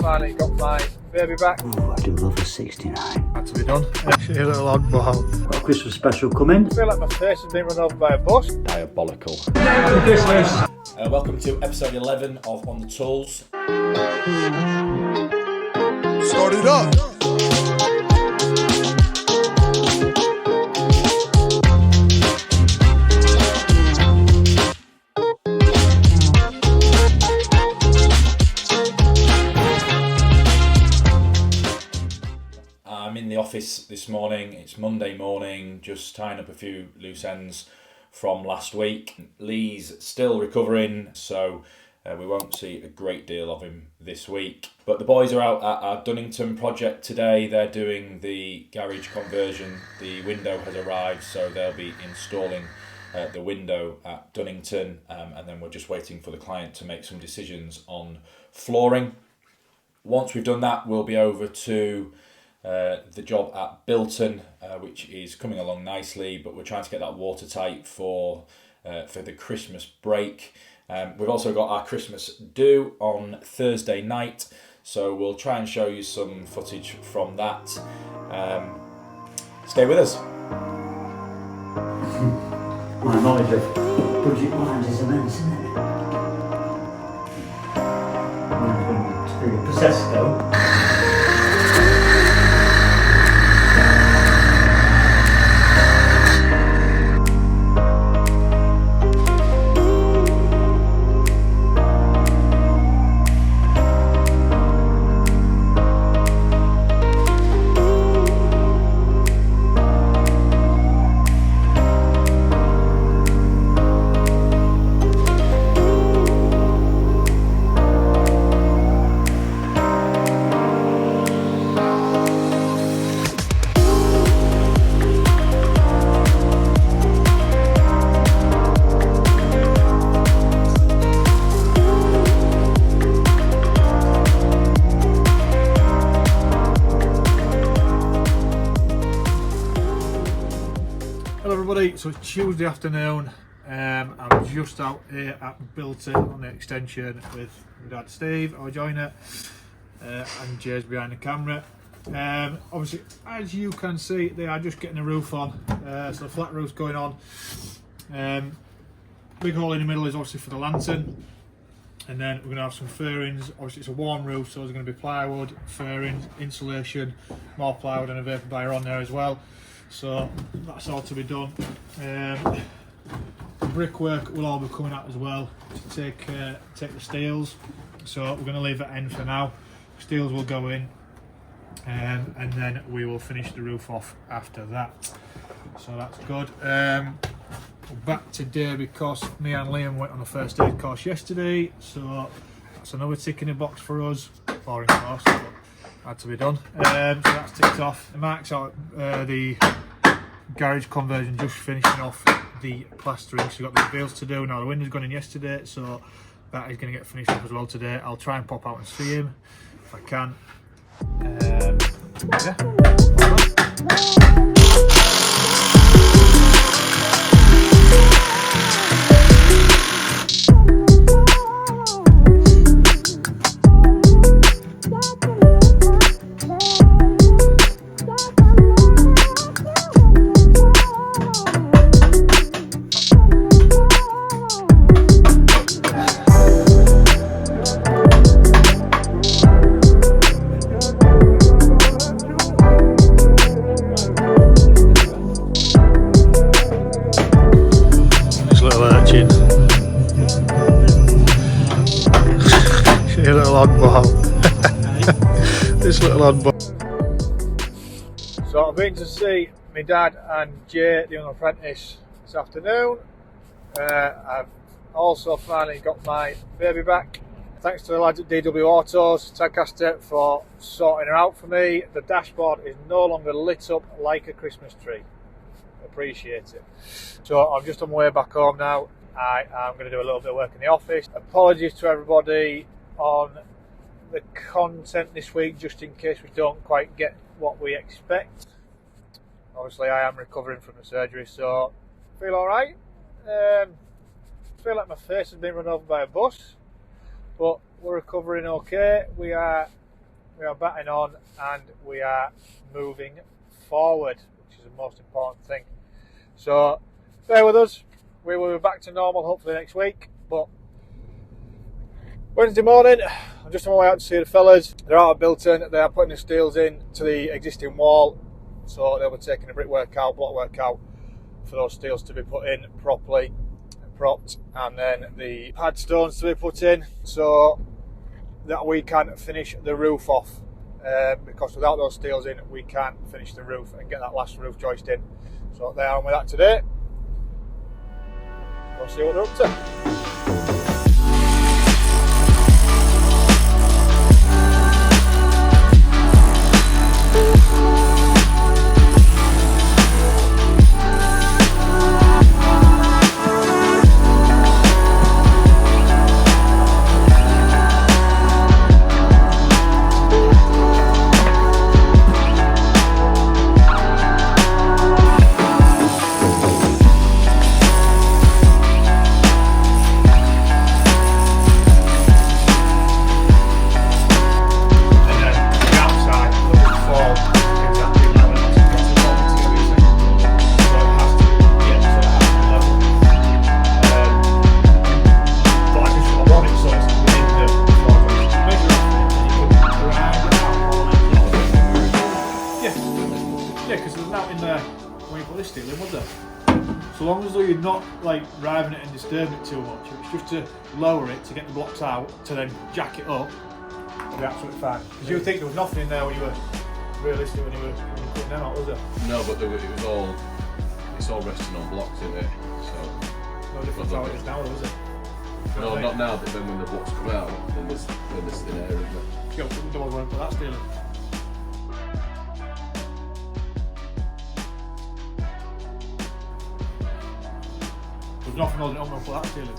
finally got my baby back. Oh, I do love a 69. Had to be done. Your little oddball. Got a Christmas special coming. I feel like my face has been run over by a bus. Diabolical. Happy Christmas. Welcome to episode 11 of On the Tools. Start it up. I'm in the office this morning. It's Monday morning, just tying up a few loose ends from last week. Lee's still recovering, so we won't see a great deal of him this week. But the boys are out at our Dunnington project today. They're doing the garage conversion. The window has arrived, so they'll be installing the window at Dunnington, and then we're just waiting for the client to make some decisions on flooring. Once we've done that, we'll be over to the job at Bilton, which is coming along nicely, but we're trying to get that watertight for the Christmas break. We've also got our Christmas do on Thursday night, so we'll try and show you some footage from that. Stay with us. My knowledge of budget lines is immense, isn't it? Prosecco. So it's Tuesday afternoon. I'm just out here at Bilton on the extension with my dad Steve, our joiner, and Jay's behind the camera. Obviously, as you can see, they are just getting the roof on, so the flat roof's going on. Big hole in the middle is obviously for the lantern, and then we're going to have some fairings. Obviously it's a warm roof, so there's going to be plywood, fairings, insulation, more plywood and a vapour barrier on there as well. So that's all to be done. The brickwork will all be coming out as well to take the steels. So we're going to leave that end for now. Steels will go in, and then we will finish the roof off after that. So that's good. Back today because me and Liam went on a first aid course yesterday. So that's another tick in the box for us. Boring course, but had to be done. So that's ticked off. The marks out the garage conversion, just finishing off the plastering. So we've got the reveals to do. Now the window's gone in yesterday, so that is going to get finished up as well today. I'll try and pop out and see him if I can. Yeah. This little oddball. So I've been to see my dad and Jay, the young apprentice, this afternoon. I've also finally got my baby back. Thanks to the lads at DW Autos, Tadcaster, for sorting her out for me. The dashboard is no longer lit up like a Christmas tree. Appreciate it. So I'm just on my way back home now. I am going to do a little bit of work in the office. Apologies to everybody on the content this week, just in case we don't quite get what we expect. Obviously I am recovering from the surgery, so I feel alright. I feel like my face has been run over by a bus, but we're recovering okay. We are we are batting on and we are moving forward, which is the most important thing. So bear with us, we will be back to normal hopefully next week. But Wednesday morning, I'm just on my way out to see the fellas. They're out at Bilton, they are putting the steels in to the existing wall, so they'll be taking the brickwork out, blockwork out, for those steels to be put in properly, propped, and then the pad stones to be put in, so that we can finish the roof off, because without those steels in we can't finish the roof and get that last roof joist in. So they are on with that today. We'll see what they're up to. So long as though you're not like driving it and disturbing it too much, it's just to lower it to get the blocks out to then jack it up, it'll be absolutely fine. Because you would think there was nothing in there when you were realistic when you were putting them out, was there? No, but it's all resting on blocks, isn't it? So no different how it is now, is it? No, not now, but then when the blocks come out, then there's thin air, isn't it? Go, don't want to put that steel in. There's nothing holding it up when I put that steel in.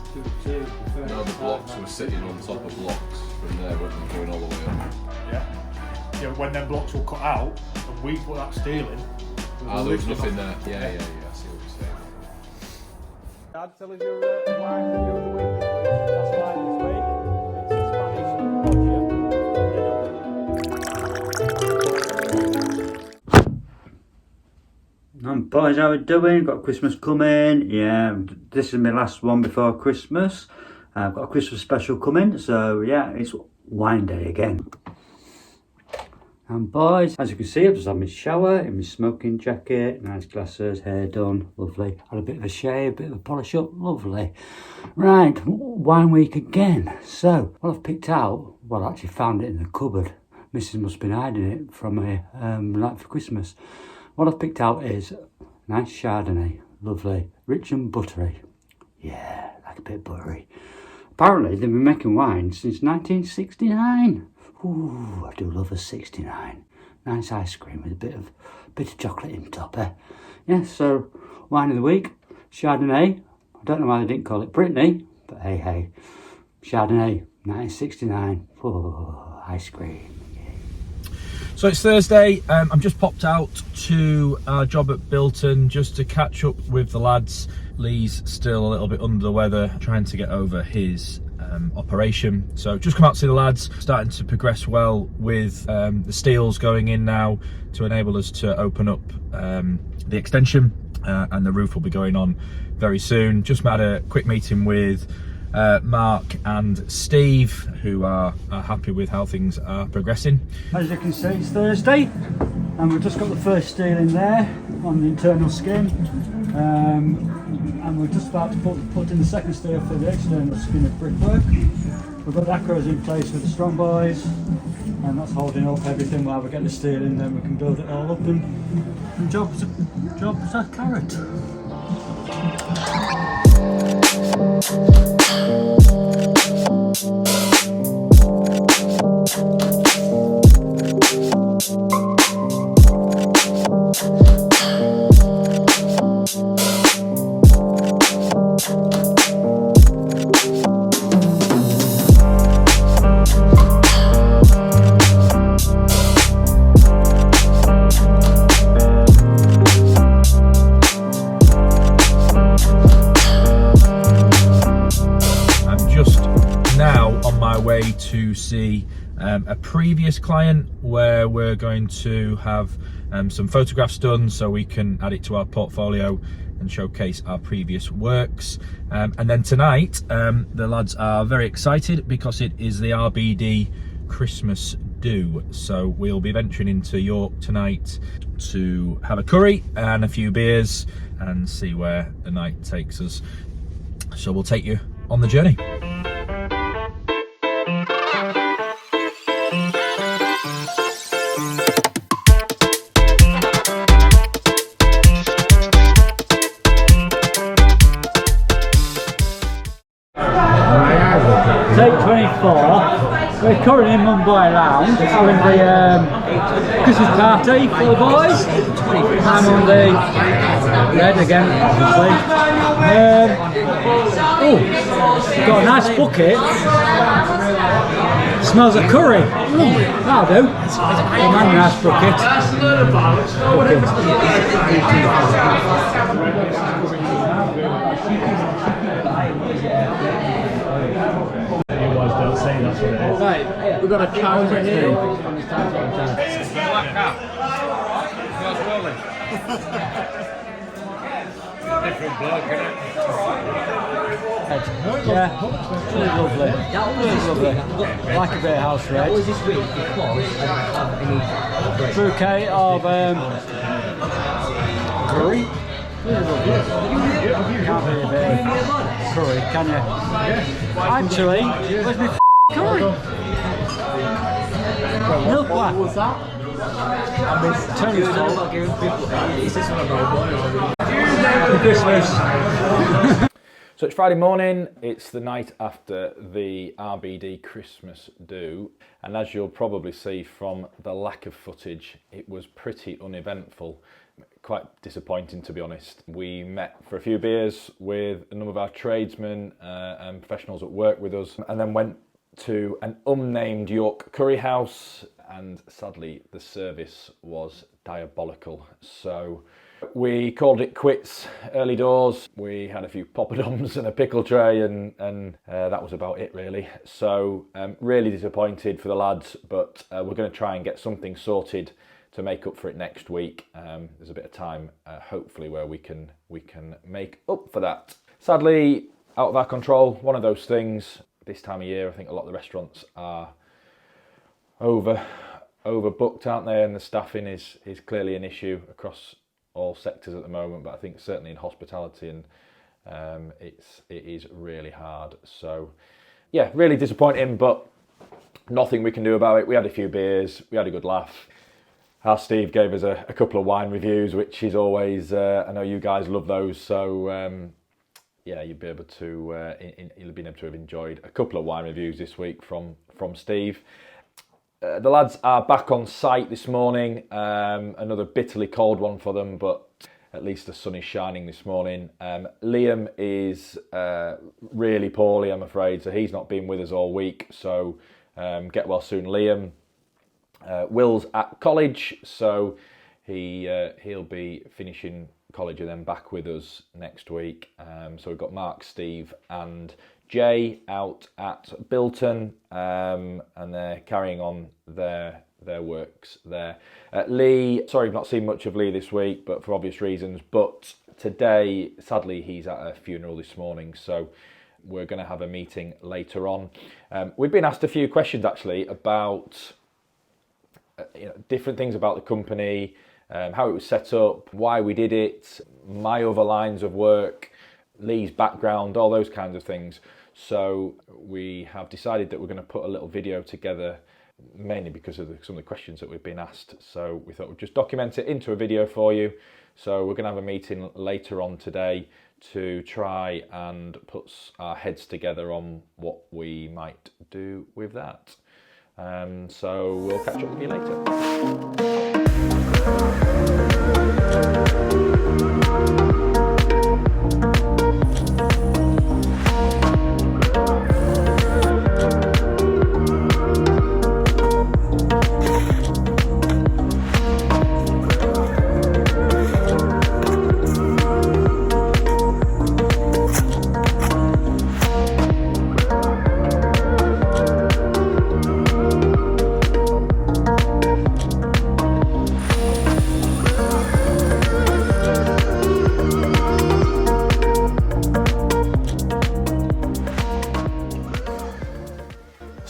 No, the blocks were sitting on top of blocks from there, weren't they, going all the way up. Yeah, when them blocks were cut out and we put that steel in, there was nothing there. Yeah, I see what you're saying. Dad, tell us your wine review of the week. That's fine this week. It's in Spanish. Boys, how we doing? Got Christmas coming. Yeah, this is my last one before Christmas. I've got a Christmas special coming, so yeah, it's wine day again. And boys, as you can see, I've just had my shower in my smoking jacket, nice glasses, hair done, lovely. Had a bit of a shave, bit of a polish up, lovely. Right, wine week again. So, what I've picked out, well, I actually found it in the cupboard. Mrs. must have been hiding it from me night for Christmas. What I've picked out is nice Chardonnay, lovely, rich and buttery. Yeah, like a bit buttery. Apparently, they've been making wine since 1969. Ooh, I do love a 69. Nice ice cream with a bit of chocolate in top, eh? Yeah, so wine of the week, Chardonnay. I don't know why they didn't call it Brittany, but hey, Chardonnay, 1969. Oh, ice cream. So it's Thursday, I'm just popped out to our job at Bilton just to catch up with the lads. Lee's still a little bit under the weather, trying to get over his operation. So just come out to see the lads, starting to progress well with the steels going in now to enable us to open up the extension, and the roof will be going on very soon. Just had a quick meeting with Mark and Steve, who are happy with how things are progressing. As you can see, it's Thursday and we've just got the first steel in there on the internal skin, and we're just about to put in the second steel for the external skin of brickwork. We've got the acros in place with the strong boys, and that's holding up everything while we get the steel in, then we can build it all up and job's a carrot. To see a previous client where we're going to have some photographs done so we can add it to our portfolio and showcase our previous works. And then tonight, the lads are very excited because it is the RBD Christmas do. So we'll be venturing into York tonight to have a curry and a few beers and see where the night takes us. So we'll take you on the journey. Take 24. We're currently in Mumbai Lounge having the Christmas party for the boys. I'm on the red again, obviously. Got a nice bucket. Smells of curry. That'll do. A nice bucket. Don't say that's what it is. Right, we've got a counter here. Black cap. That's rolling. Different bloke, innit? Yeah, really lovely. Really lovely. Like a bit of house red. Bouquet of curry. Really lovely. Can't be a bit of curry, can you? Actually, where's my curry? Milk black. What's that? Happy Christmas. So it's Friday morning, it's the night after the RBD Christmas do, and as you'll probably see from the lack of footage, it was pretty uneventful. Quite disappointing, to be honest. We met for a few beers with a number of our tradesmen and professionals that work with us, and then went to an unnamed York curry house, and sadly the service was diabolical. So we called it quits early doors. We had a few poppadoms and a pickle tray, and that was about it really. So really disappointed for the lads, but we're going to try and get something sorted to make up for it next week. There's a bit of time, hopefully, where we can make up for that. Sadly, out of our control. One of those things. This time of year, I think a lot of the restaurants are overbooked, aren't they? And the staffing is clearly an issue across all sectors at the moment. But I think certainly in hospitality, and it is really hard. So yeah, really disappointing, but nothing we can do about it. We had a few beers, we had a good laugh. Our Steve gave us a couple of wine reviews, which is always, I know you guys love those, so yeah, you'll be able to, you'll be able to have enjoyed a couple of wine reviews this week from Steve. The lads are back on site this morning, another bitterly cold one for them, but at least the sun is shining this morning. Liam is really poorly, I'm afraid, so he's not been with us all week, so get well soon, Liam. Will's at college, so he'll be finishing college and then back with us next week. So we've got Mark, Steve and Jay out at Bilton, and they're carrying on their works there. Lee, sorry I've not seen much of Lee this week, but for obvious reasons, but today, sadly, he's at a funeral this morning, so we're going to have a meeting later on. We've been asked a few questions actually about different things about the company, how it was set up, why we did it, my other lines of work, Lee's background, all those kinds of things. So we have decided that we're going to put a little video together, mainly because of some of the questions that we've been asked. So we thought we'd just document it into a video for you. So we're going to have a meeting later on today to try and put our heads together on what we might do with that. So we'll catch up with you later.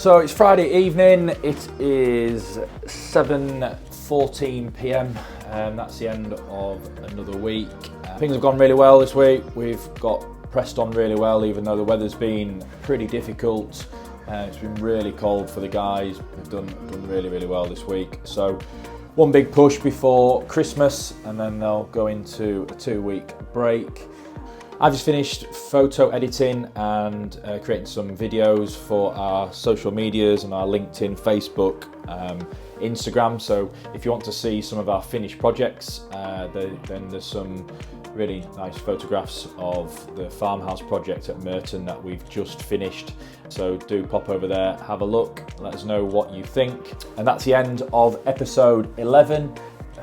So it's Friday evening, it is 7:14 p.m. That's the end of another week. Things have gone really well this week. We've got pressed on really well, even though the weather's been pretty difficult. It's been really cold for the guys. We've done really well this week. So one big push before Christmas, and then they'll go into a 2-week break. I've just finished photo editing and creating some videos for our social medias and our LinkedIn, Facebook, Instagram. So if you want to see some of our finished projects, then there's some really nice photographs of the Farmhouse Project at Merton that we've just finished. So do pop over there, have a look, let us know what you think. And that's the end of episode 11.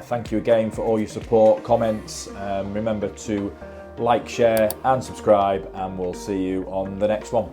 Thank you again for all your support, comments. Remember to like, share and subscribe, and we'll see you on the next one.